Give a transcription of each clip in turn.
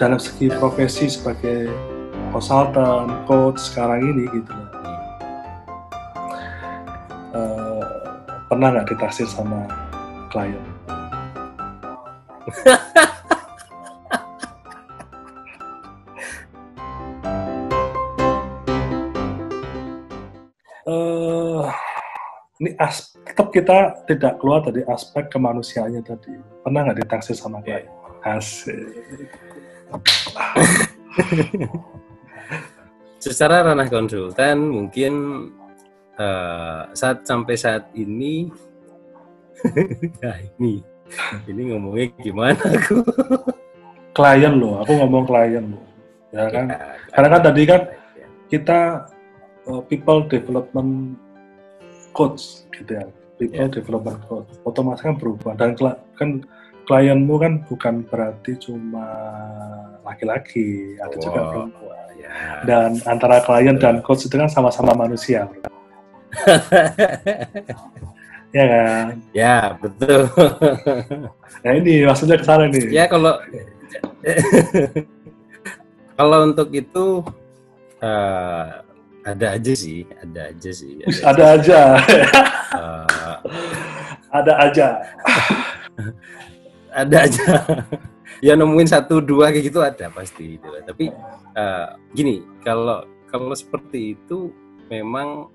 dalam segi profesi sebagai konsultan, coach sekarang ini gitu. Pernah nggak ditaksir sama klien? Ini tetap kita tidak keluar dari aspek kemanusiaannya tadi. Pernah nggak ditaksir sama klien? Asik. Secara ranah konsultan mungkin sampai saat ini nah ini ngomongnya gimana aku? Klien loh, aku ngomong klien loh. Ya kan? Karena kan tadi kan kita people development coach gitu ya, people development coach, otomatis kan berubah dan kan klienmu kan bukan berarti cuma laki-laki, ada juga perempuan. Dan antara klien dan coach itu kan sama-sama manusia. Ya kan? Ya betul. Nah ini maksudnya kesana nih. Ya kalau untuk itu ada aja sih. Ada aja. Ya nemuin 1-2 kayak gitu ada pasti gitu. Tapi gini, kalau seperti itu memang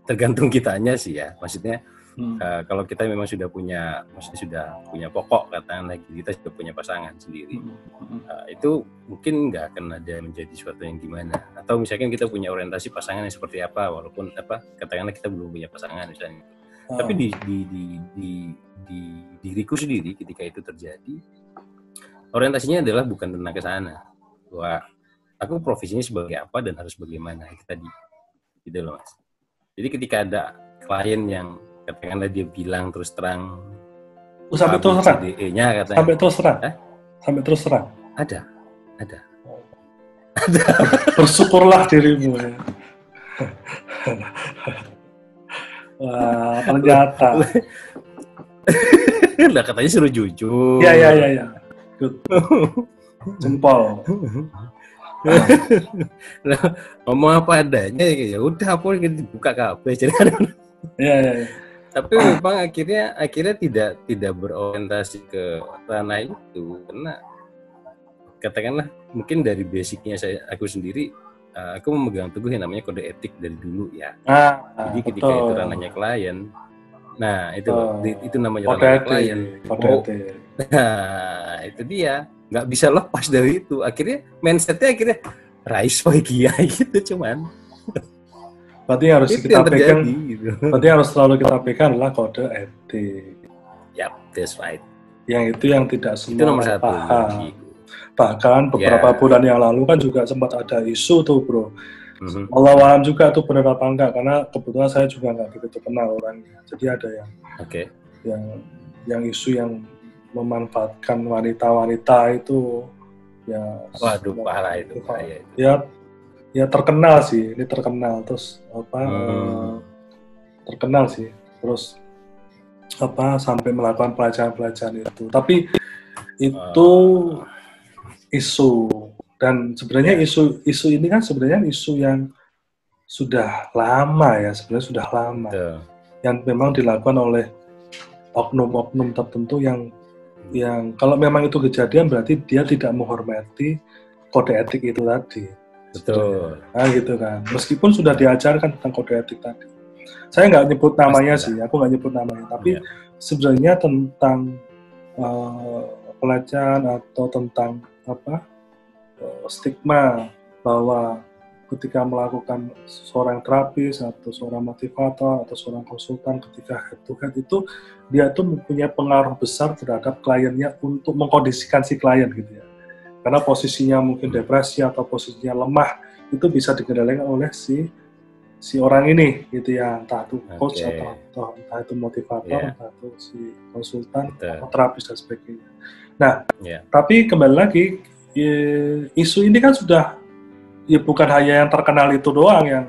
tergantung kitanya sih ya. Maksudnya kalau kita memang sudah punya pokok, katakanlah kita sudah punya pasangan sendiri, itu mungkin nggak akan ada menjadi sesuatu yang gimana. Atau misalkan kita punya orientasi pasangan yang seperti apa, walaupun katakanlah kita belum punya pasangan misalnya. Tapi di diriku sendiri ketika itu terjadi, orientasinya adalah bukan tentang ke sana, bahwa aku profesinya sebagai apa dan harus bagaimana, itu tadi gitu loh Mas. Jadi ketika ada klien yang katakanlah dia bilang terus terang sampai terus terang CDE-nya katanya sampai terus terang ada bersyukurlah dirimu ya. Wah, ternyata lah katanya suruh jujur. Ya. Good. Jempol. Ngomong apa adanya ya udah aku buka kabeh jadi. Ya. Tapi memang akhirnya tidak berorientasi ke ranah itu, karena katakanlah mungkin dari basicnya aku sendiri aku memegang teguh yang namanya kode etik dari dulu ya. Jadi ketika itu ranahnya klien, nah itu namanya ranahnya klien. Nah itu dia nggak bisa lepas dari itu. Akhirnya mindsetnya rise ya gitu cuman. Berarti harus kita pegang, gitu. Berarti harus selalu kita pegang adalah kode etik. Yap, that's right. Yang itu yang tidak semua itu nomor 1 paham. Bahkan beberapa bulan yang lalu kan juga sempat ada isu tuh bro. Wallahualam juga tuh benar apa enggak, karena kebetulan saya juga nggak begitu kenal orangnya. Jadi ada yang isu yang memanfaatkan wanita-wanita itu ya. Waduh parah itu. Ya terkenal sih, ini terkenal terus terkenal sih, terus sampai melakukan pelajaran itu. Tapi itu isu, dan sebenarnya isu ini kan sebenarnya isu yang sudah lama ya, yang memang dilakukan oleh oknum-oknum tertentu yang kalau memang itu kejadian berarti dia tidak menghormati kode etik itu tadi. Betul. Nah gitu kan. Meskipun sudah diajarkan tentang kode etik tadi. Saya nggak nyebut namanya sih, aku nggak nyebut namanya. Tapi sebenarnya tentang pelecehan atau tentang stigma bahwa ketika melakukan seorang terapis atau seorang motivator atau seorang konsultan ketika head to head itu dia tuh mempunyai pengaruh besar terhadap kliennya untuk mengkondisikan si klien gitu ya. Karena posisinya mungkin depresi atau posisinya lemah itu bisa dikendalikan oleh si orang ini gitu ya, entah itu coach atau entah itu motivator, entah itu si konsultan atau terapis dan sebagainya. Nah, tapi kembali lagi isu ini kan sudah bukan hanya yang terkenal itu doang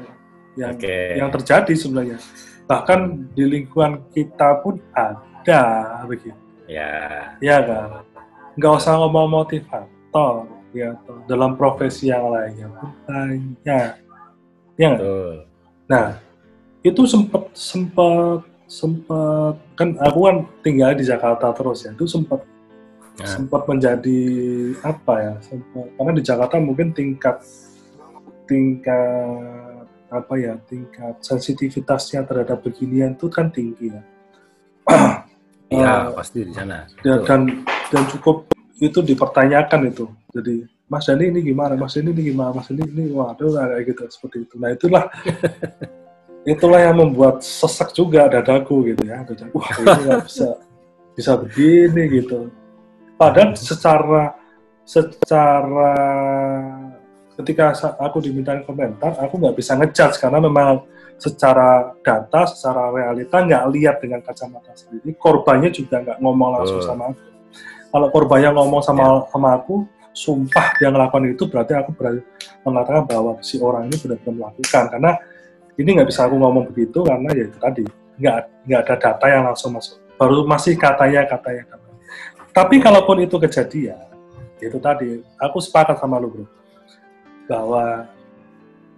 yang terjadi sebenarnya. Bahkan di lingkungan kita pun ada begitu. Ya kan. Nggak usah ngomong motivator. dalam profesi yang lainnya pun banyak, ya nggak? Nah, itu sempat kan aku kan tinggal di Jakarta terus ya, itu sempat menjadi apa ya? Karena di Jakarta mungkin tingkat apa ya, tingkat sensitivitasnya terhadap beginian itu kan tinggi ya. Iya, pasti di sana. Dan cukup itu dipertanyakan itu. Jadi, Mas Dani ini gimana? Mas ini gimana? Mas ini waduh kayak gitu seperti itu. Nah, itulah yang membuat sesek juga dadaku gitu ya. Wah, ini nggak bisa begini gitu. Padahal secara ketika aku dimintain komentar, aku nggak bisa ngejudge karena memang secara data, secara realita nggak lihat dengan kacamata sendiri. Korbannya juga nggak ngomong langsung sama aku. Kalau korbannya ngomong sama aku, sumpah dia ngelakukan itu, berarti aku berani mengatakan bahwa si orang ini benar-benar melakukan. Karena ini nggak bisa aku ngomong begitu karena ya itu tadi nggak ada data yang langsung masuk. Baru masih katanya. Tapi kalaupun itu kejadian, itu tadi aku sepakat sama lu bro, bahwa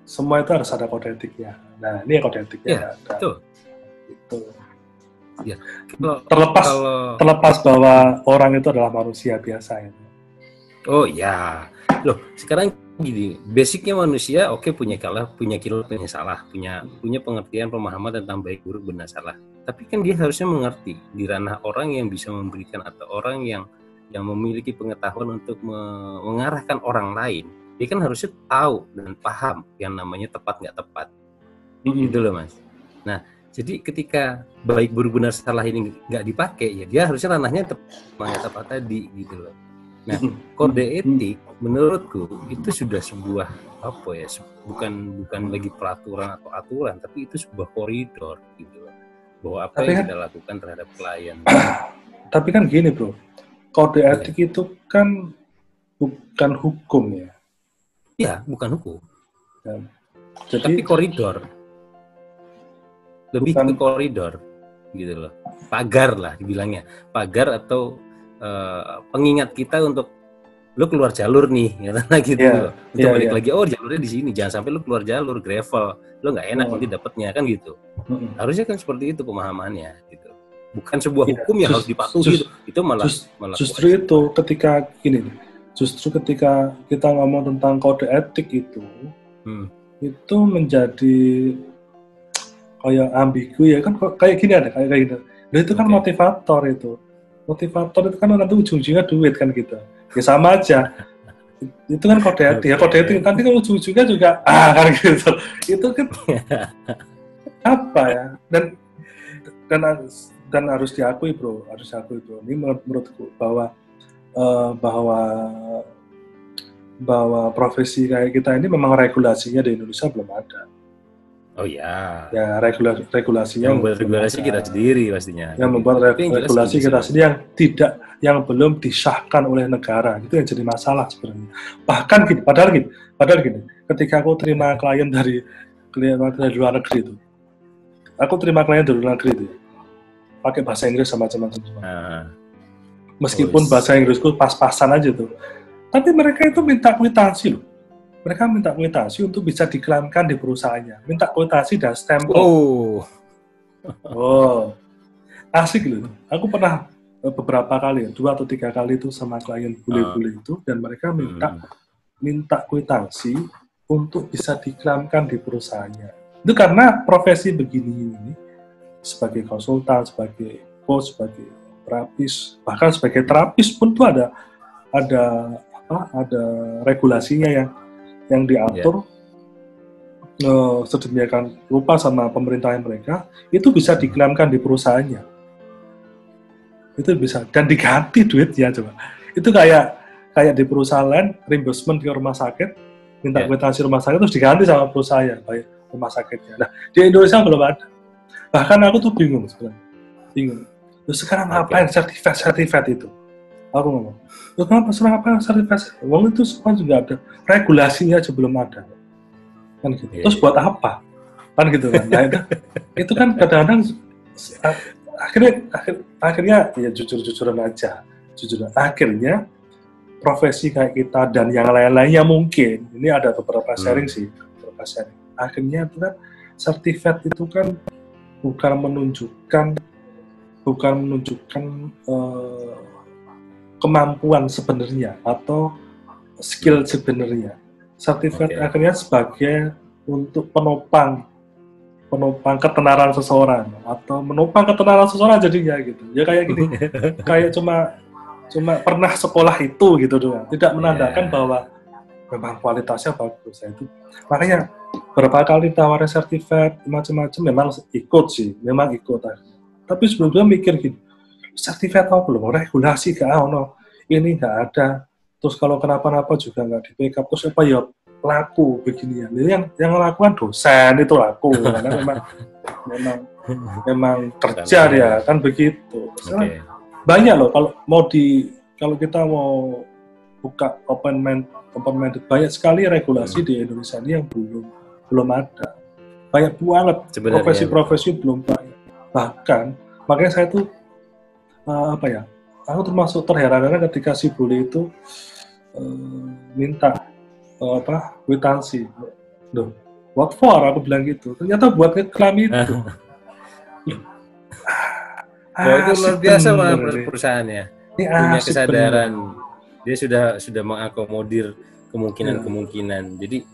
semua itu harus ada kode etiknya. Nah, ini kode etiknya. Ya, itu. Ya. Terlepas bahwa orang itu adalah manusia biasa. Ya. Oh ya, loh sekarang gini, basicnya manusia punya kilo, punya salah, punya pengertian pemahaman tentang baik buruk benar salah. Tapi kan dia harusnya mengerti di ranah orang yang bisa memberikan atau orang yang memiliki pengetahuan untuk mengarahkan orang lain. Dia kan harusnya tahu dan paham yang namanya tepat nggak tepat, gitu loh mas. Nah, jadi ketika baik buruk benar salah ini nggak dipakai, ya dia harusnya ranahnya tepat tadi, gitu loh. Nah, kode etik menurutku itu sudah sebuah bukan lagi peraturan atau aturan, tapi itu sebuah koridor, gitu loh. Bahwa apa yang kita lakukan terhadap klien. Tapi kan gini bro, kode etik itu kan bukan hukum ya. Iya, bukan hukum. Ya. Tapi koridor. Lebih ke koridor, gitu loh. Pagar lah dibilangnya. Pagar atau pengingat kita untuk lu keluar jalur nih, gitu loh. Untuk balik lagi, jalurnya di sini, jangan sampai lu keluar jalur gravel, lu nggak enak nanti dapatnya kan gitu. Harusnya kan seperti itu pemahamannya, gitu. Bukan sebuah hukum yang harus dipatuhi, itu malah justru itu ketika kita ngomong tentang kode etik itu menjadi kayak ambigu ya kan, kayak gini ada kayak gitu. Nah, itu kan motivator itu kan nanti ujung-ujungnya duit kan gitu. Ya sama aja. Itu kan kode etik. Ya kode etik nanti kan ujung-ujungnya juga kan gitu. Itu kan apa ya? Dan harus diakui bro. Ini menurutku bahwa profesi kayak kita ini memang regulasinya di Indonesia belum ada. Oh ya. Ya regulasinya yang membuat regulasi kita sendiri pastinya. Yang membuat regulasi kita sendiri yang belum disahkan oleh negara, itu yang jadi masalah sebenarnya. Bahkan gini, padahal gini, ketika aku terima klien dari luar negeri itu, pakai bahasa Inggris sama macam-macam. Meskipun bahasa Inggrisku pas-pasan aja tuh, tapi mereka itu minta kwitansi loh. Mereka minta kwitansi untuk bisa diklaimkan di perusahaannya. Minta kwitansi dan stempel. Asik loh. Aku pernah beberapa kali, 2 atau 3 kali itu sama klien bule-bule itu, dan mereka minta kwitansi untuk bisa diklaimkan di perusahaannya. Itu karena profesi begini ini, sebagai konsultan, sebagai coach, sebagai terapis, bahkan sebagai terapis pun tuh ada regulasinya yang diatur sedemikian rupa sama pemerintahan mereka, itu bisa diklaimkan di perusahaannya. Itu bisa, dan diganti duitnya coba. Itu kayak di perusahaan lain, reimbursement di rumah sakit, minta kwitansi rumah sakit terus diganti sama perusahaan, baik rumah sakitnya. Nah, di Indonesia belum ada. Bahkan aku tuh bingung sebenarnya. Terus sekarang ngapain sertifikat itu? Aku ngomong, kenapa sertifikat? Uang itu semua juga ada, regulasinya aja belum ada, kan gitu. Terus buat apa? Kan gitu kan. Nah itu kan kadang-kadang akhirnya ya jujur-jujuran aja. Akhirnya profesi kayak kita dan yang lain-lainnya mungkin, ini ada beberapa sharing sih, beberapa sharing. Akhirnya itu kan sertifikat itu kan bukan menunjukkan kemampuan sebenarnya atau skill sebenarnya. Sertifikat akhirnya sebagai untuk penopang ketenaran seseorang atau menopang ketenaran seseorang jadinya gitu. Ya kayak gini, kayak cuma pernah sekolah itu gitu doang, tidak menandakan bahwa memang kualitasnya bagus. Itu makanya berapa kali tawarin sertifikat macam-macam memang ikut. Tapi sebelumnya mikir gitu, sertifikat apa belum, regulasi gak ono, ini gak ada, terus kalau kenapa-napa juga nggak di backup, terus apa ya laku beginian. Jadi yang lakukan dosen itu laku karena memang kerja dia kan begitu. Banyak loh kalau kita mau buka open minded, banyak sekali regulasi di Indonesia ini yang belum ada. Banyak banget profesi-profesi belum banyak. Bahkan makanya saya tuh aku termasuk terheran-heran ketika si Bule itu minta kwitansi. Loh, what for? Aku bilang gitu. Ternyata buat ngeklaim itu. Itu luar biasa perusahaannya. Punya kesadaran. Dia sudah mengakomodir kemungkinan. Jadi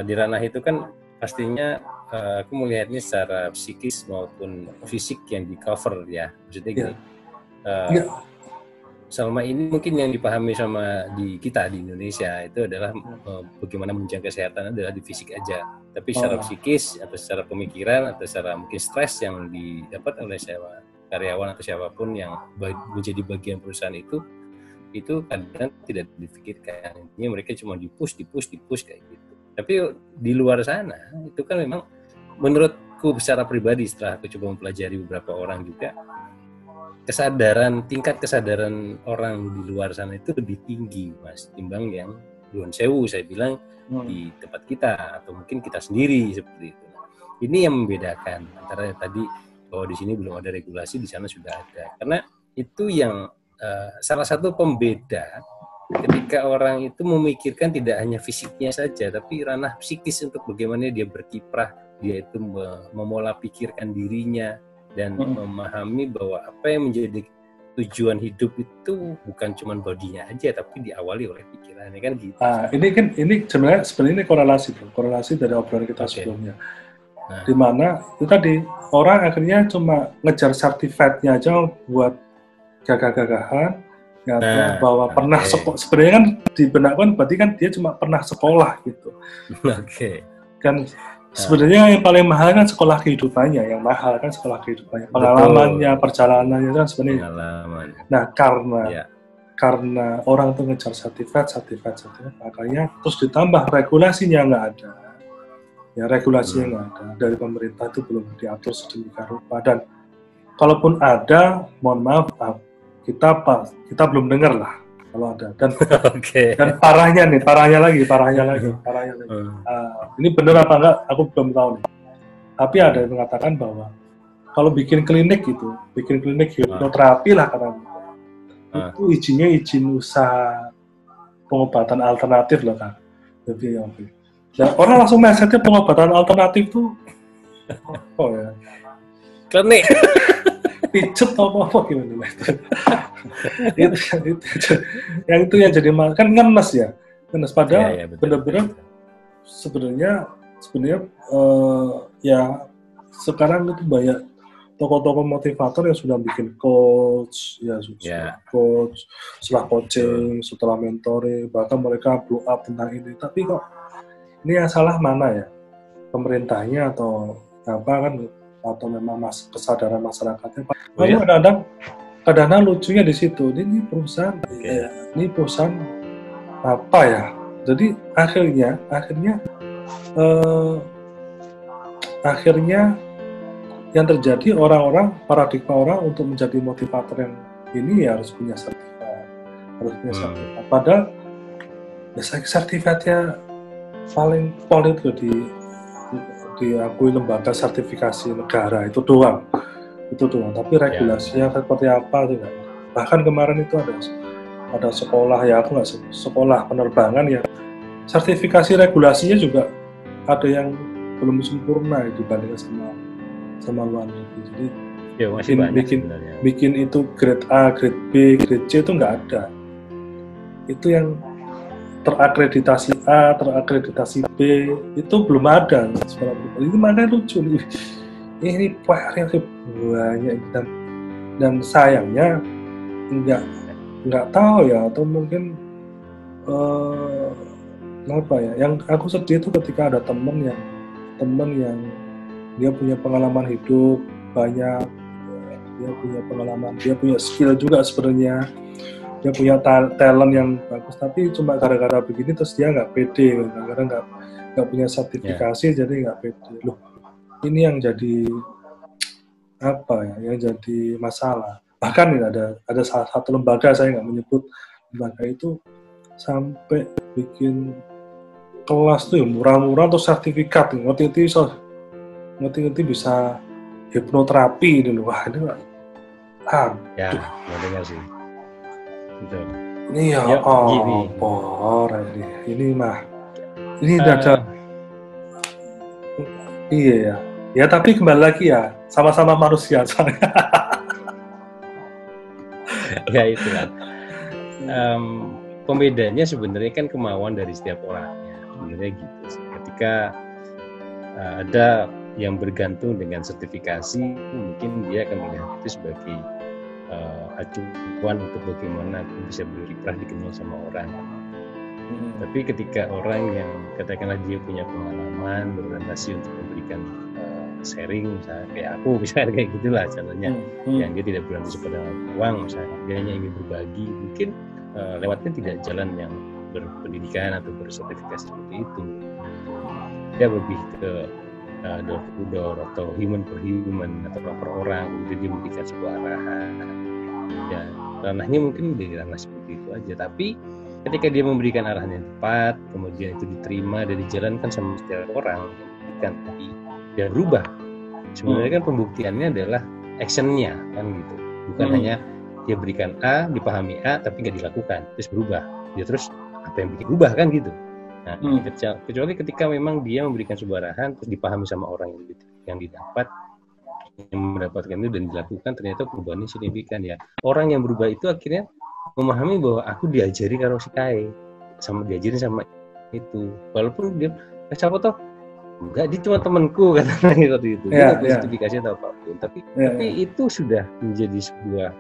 di ranah itu kan pastinya aku melihatnya secara psikis maupun fisik yang di cover ya. Maksudnya gini. Selama ini mungkin yang dipahami sama kita di Indonesia itu adalah bagaimana menjaga kesehatan adalah di fisik aja. Tapi secara psikis atau secara pemikiran atau secara mungkin stres yang didapat oleh karyawan atau siapapun yang menjadi bagian perusahaan itu kadang tidak dipikirkan. Intinya mereka cuma dipush kayak gitu. Tapi di luar sana itu kan memang menurutku secara pribadi setelah aku coba mempelajari beberapa orang juga, tingkat kesadaran orang di luar sana itu lebih tinggi Mas timbang yang Nuwun Sewu saya bilang di tempat kita atau mungkin kita sendiri seperti itu. Ini yang membedakan antara tadi bahwa di sini belum ada regulasi, di sana sudah ada. Karena itu yang salah satu pembeda ketika orang itu memikirkan tidak hanya fisiknya saja tapi ranah psikis untuk bagaimana dia berkiprah, dia itu memola pikirkan dirinya dan memahami bahwa apa yang menjadi tujuan hidup itu bukan cuma bodinya aja tapi diawali oleh pikirannya kan gitu. Ini sebenarnya korelasi dari obrolan kita sebelumnya. Di mana itu tadi orang akhirnya cuma ngejar sertifikatnya aja buat gagah-gagahan bahwa pernah sebenarnya kan di benak kan berarti kan dia cuma pernah sekolah gitu. Kan sebenarnya yang paling mahal kan sekolah kehidupannya, pengalamannya, perjalanannya kan sebenarnya. Nah karena orang itu ngejar sertifikat, makanya terus ditambah regulasinya nggak ada. Ya regulasinya nggak ada dari pemerintah itu belum diatur sedemikian rupa, dan kalaupun ada, mohon maaf kita belum dengar lah kalau ada. Dan parahnya lagi. Ini benar apa enggak aku belum tahu nih. Tapi ada yang mengatakan bahwa kalau bikin klinik hipnoterapi lah katanya, itu izin usaha pengobatan alternatif loh kan. Jadi orang langsung mindsetnya pengobatan alternatif tuh klinik pijet atau apa gimana itu yang jadi kan ngenes padahal benar-benar sebenarnya ya sekarang itu banyak tokoh-tokoh motivator yang sudah bikin coach setelah coaching, setelah mentoring, bahkan mereka blow up tentang ini. Tapi kok ini yang salah mana ya, pemerintahnya atau apa kan, atau memang kesadaran masyarakatnya. Lalu kadang-kadang lucunya di situ, ini perusahaan apa ya? Jadi akhirnya yang terjadi paradigma orang untuk menjadi motivator yang ini ya harus punya sertifikat. Padahal sertifikatnya paling itu diakui lembaga sertifikasi negara itu doang. Tapi regulasinya seperti apa tidak. Bahkan kemarin itu ada sekolah ya, aku nggak sekolah penerbangan ya, sertifikasi regulasinya juga ada yang belum sempurna dibandingkan sama luar negeri. Jadi ya, masih bikin itu grade A, grade B, grade C itu nggak ada. Itu yang terakreditasi A, terakreditasi B itu belum ada. Ini mana lucu nih. Ini PR-nya banyak dan sayangnya nggak tahu ya, atau mungkin apa ya, yang aku sedih itu ketika ada temen yang dia punya pengalaman hidup banyak, dia punya pengalaman, dia punya skill juga sebenarnya, dia punya talent yang bagus, tapi cuma gara-gara begini terus dia nggak pede, gara-gara nggak punya sertifikasi, jadi nggak pede. Loh, ini yang jadi apa ya, yang jadi masalah. Bahkan ada salah satu lembaga, saya nggak menyebut lembaga itu, sampai bikin kelas tuh ya murah-murah atau sertifikat, ngerti bisa hipnoterapi dulu. Wah, ini nggak ya, nggak dengar sih. Betul. Ini ya ini mah ini ada iya ya, tapi kembali lagi ya, sama-sama manusia soalnya. Ya itu kan. Pembedanya sebenarnya kan kemauan dari setiap orangnya, sebenarnya gitu. Ketika ada yang bergantung dengan sertifikasi, mungkin dia akan melihat itu sebagai acuan untuk bagaimana aku bisa berkiprah dikenal sama orang. Tapi ketika orang yang katakanlah dia punya pengalaman berorientasi untuk memberikan sharing, misalnya kayak aku, misalnya kayak gitulah contohnya, yang dia tidak berorientasi pada uang, misalnya dia hanya ingin berbagi, mungkin lewatnya tidak jalan yang berpendidikan atau bersertifikasi seperti itu. Dia lebih ke door to door atau human per human atau per orang, kemudian dia memberikan sebuah arahan. Ya, ranahnya mungkin di ranah seperti itu aja. Tapi ketika dia memberikan arahan yang tepat, kemudian itu diterima dan dijalankan sama setiap orang, kan dia berubah. Sebenarnya kan pembuktiannya adalah actionnya, kan gitu. Bukan hanya dia berikan A, dipahami A, tapi nggak dilakukan, terus berubah. Dia terus apa yang bikin berubah, kan gitu. Nah, kecuali ketika memang dia memberikan sebuah arahan, terus dipahami sama orang yang mendapatkan itu dan dilakukan, ternyata perubahannya signifikan ya. Orang yang berubah itu akhirnya memahami bahwa aku diajari karo si Kae, diajarin sama itu. Walaupun dia siapa toh? Enggak, dia cuma temanku katanya waktu itu. Dia nggak sertifikasi atau apapun. Tapi itu sudah menjadi sebuah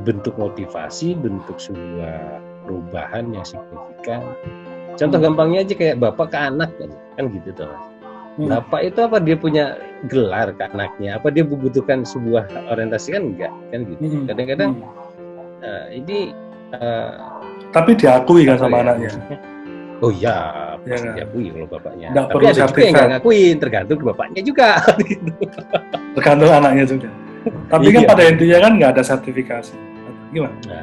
bentuk motivasi, bentuk sebuah perubahan yang signifikan. Contoh gampangnya aja kayak bapak ke anak kan gitu toh. Bapak itu apa, dia punya gelar ke anaknya? Apa dia membutuhkan sebuah orientasi? Kan enggak, kan gitu. Kadang-kadang ini tapi diakui kan sama anaknya. Oh iya, pasti diakui kalau bapaknya. Nggak tapi ada juga yang nggak ngakuin, tergantung bapaknya juga. Tergantung anaknya juga. Tapi kan pada intinya kan nggak ada sertifikasi. Gimana?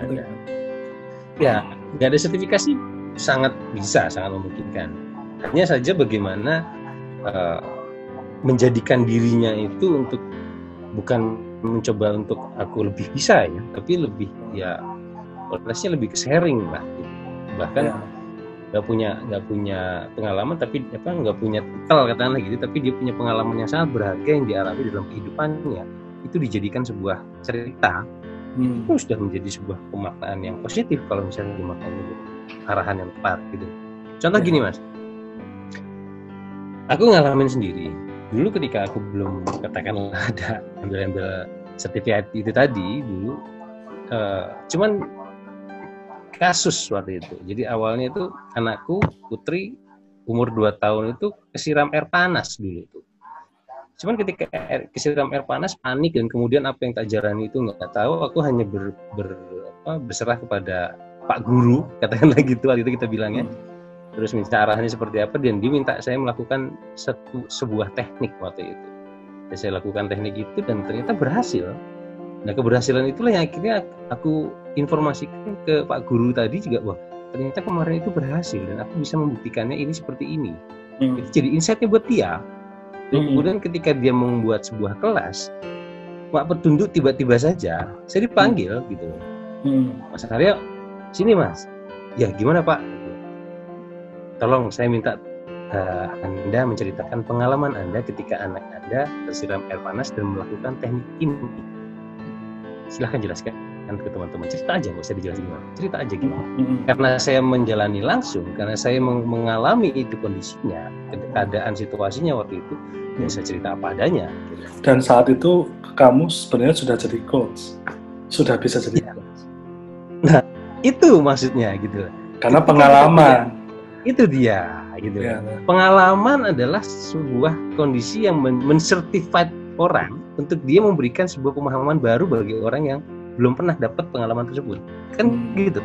Ya, nggak ada sertifikasi sangat memungkinkan. Hanya saja bagaimana menjadikan dirinya itu untuk bukan mencoba untuk aku lebih bisa ya, tapi lebih ya orientasinya lebih ke sharing lah. Gitu. Bahkan nggak punya pengalaman, tapi nggak punya titel katakanlah gitu, tapi dia punya pengalaman yang sangat berharga yang dialami dalam kehidupannya, itu dijadikan sebuah cerita, itu sudah menjadi sebuah pemaknaan yang positif kalau misalnya dimaknai arahan yang tepat gitu. Contoh gini Mas, aku ngalamin sendiri dulu ketika aku belum katakanlah ada ambil sertifikat itu tadi dulu, cuman kasus waktu itu. Jadi awalnya itu anakku Putri umur 2 tahun itu kesiram air panas dulu itu. Cuman ketika kesiram air panas panik, dan kemudian apa yang tak jalani itu nggak tahu. Aku hanya berserah kepada Pak Guru, katakanlah gitu waktu itu kita bilangnya. Terus minta arahannya seperti apa, dan dia minta saya melakukan sebuah teknik waktu itu. Dan saya lakukan teknik itu dan ternyata berhasil. Nah, keberhasilan itulah yang akhirnya aku informasikan ke Pak Guru tadi juga, wah ternyata kemarin itu berhasil dan aku bisa membuktikannya ini seperti ini. Itu jadi insight-nya buat dia. Dan kemudian ketika dia membuat sebuah kelas, Pak Pedunduk tiba-tiba saja saya dipanggil gitu. Mas Aryo, sini Mas. Ya gimana Pak? Tolong saya minta Anda menceritakan pengalaman Anda ketika anak Anda tersiram air panas dan melakukan teknik ini. Silahkan jelaskan ke teman-teman. Cerita aja, nggak usah dijelasin gimana. Cerita aja gimana. Karena saya menjalani langsung, karena saya mengalami itu kondisinya, keadaan situasinya waktu itu, ya saya cerita apa adanya. Gitu. Dan saat itu kamu sebenarnya sudah jadi coach, sudah bisa jadi coach. Nah, itu maksudnya gitu. Karena itu pengalaman. Itu dia gitu. Ya. Pengalaman adalah sebuah kondisi yang mensertified orang untuk dia memberikan sebuah pemahaman baru bagi orang yang belum pernah dapat pengalaman tersebut. Kan gitu.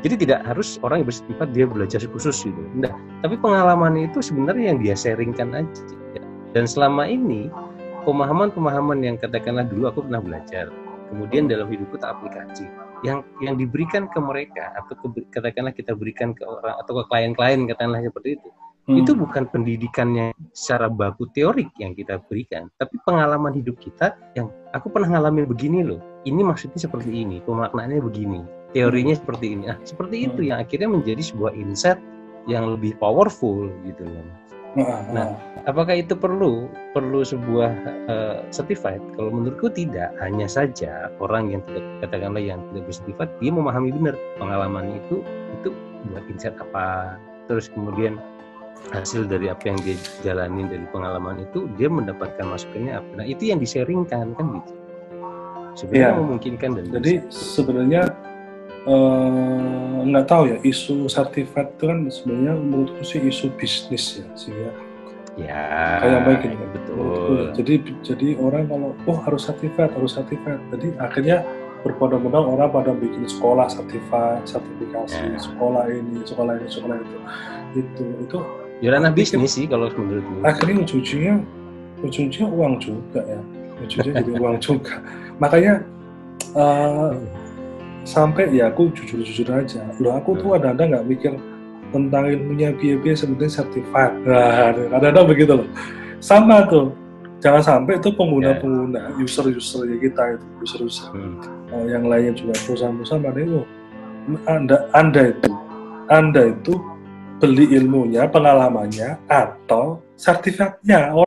Jadi tidak harus orang yang bersifat dia belajar khusus gitu. Nah, tapi pengalaman itu sebenarnya yang dia sharingkan aja. Dan selama ini pemahaman-pemahaman yang katakanlah dulu aku pernah belajar, kemudian dalam hidupku tak aplikasi. Yang diberikan ke mereka atau katakanlah kita berikan ke orang atau ke klien-klien katakanlah seperti itu bukan pendidikannya secara baku teorik yang kita berikan, tapi pengalaman hidup kita yang aku pernah ngalamin begini loh, ini maksudnya seperti ini, pemaknaannya begini, teorinya seperti ini. Nah, seperti itu yang akhirnya menjadi sebuah insight yang lebih powerful gitu loh. Nah, apakah itu perlu sebuah certified? Kalau menurutku tidak. Hanya saja orang yang tidak, katakanlah yang tidak bersertifikat, dia memahami benar pengalaman itu buat insight apa. Terus kemudian hasil dari apa yang dia jalani dari pengalaman itu, dia mendapatkan masukannya apa. Nah, itu yang di-sharingkan kan gitu. Sebenarnya memungkinkan dan jadi sebenarnya nggak tahu ya, isu sertifikat itu kan sebenarnya menurutku sih isu bisnis ya sih ya. Kayak baik ini betul. Jadi orang kalau harus sertifikat. Jadi akhirnya berbondong-bondong orang pada bikin sekolah sertifikasi, sekolah ini, sekolah itu. Itu ya ranah bisnis sih kalau menurutku. Akhirnya ujungnya uang juga ya. Ujungnya jadi uang juga. Makanya sampai ya aku jujur aja, aku tuh kadang-kadang nggak mikir tentang ilmunya biaya sebenarnya sertifikat. Nah, kadang-kadang begitu loh. Sama tuh, jangan sampai itu pengguna user ya kita itu user yang lainnya juga perusahaan-perusahaan pada itu Anda itu beli ilmunya, pengalamannya atau sertifikatnya.